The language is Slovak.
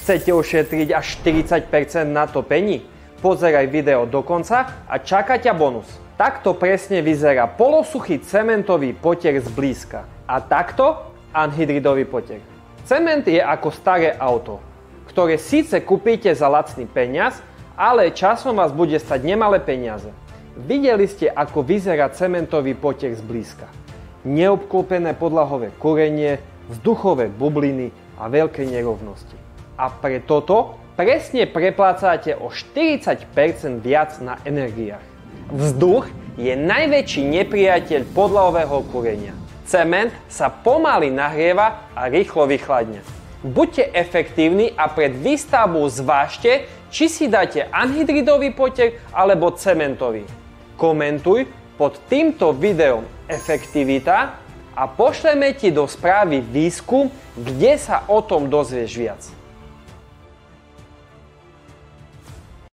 Chcete ušetriť až 40% na topení? Pozeraj video do konca a čaká ťa bonus. Takto presne vyzerá polosuchý cementový potier zblízka. A takto anhydridový potier. Cement je ako staré auto, ktoré síce kúpite za lacný peniaz, ale časom vás bude stať nemalé peniaze. Videli ste, ako vyzerá cementový potier zblízka. Neobklopené podlahové kúrenie, vzduchové bubliny a veľké nerovnosti. A pre toto presne preplácate o 40% viac na energiách. Vzduch je najväčší nepriateľ podlahového kúrenia. Cement sa pomaly nahrieva a rýchlo vychladne. Buďte efektívni a pred výstavbou zvážte, či si dáte anhydridový potier alebo cementový. Komentuj pod týmto videom efektivita a pošleme ti do správy výskum, kde sa o tom dozvieš viac.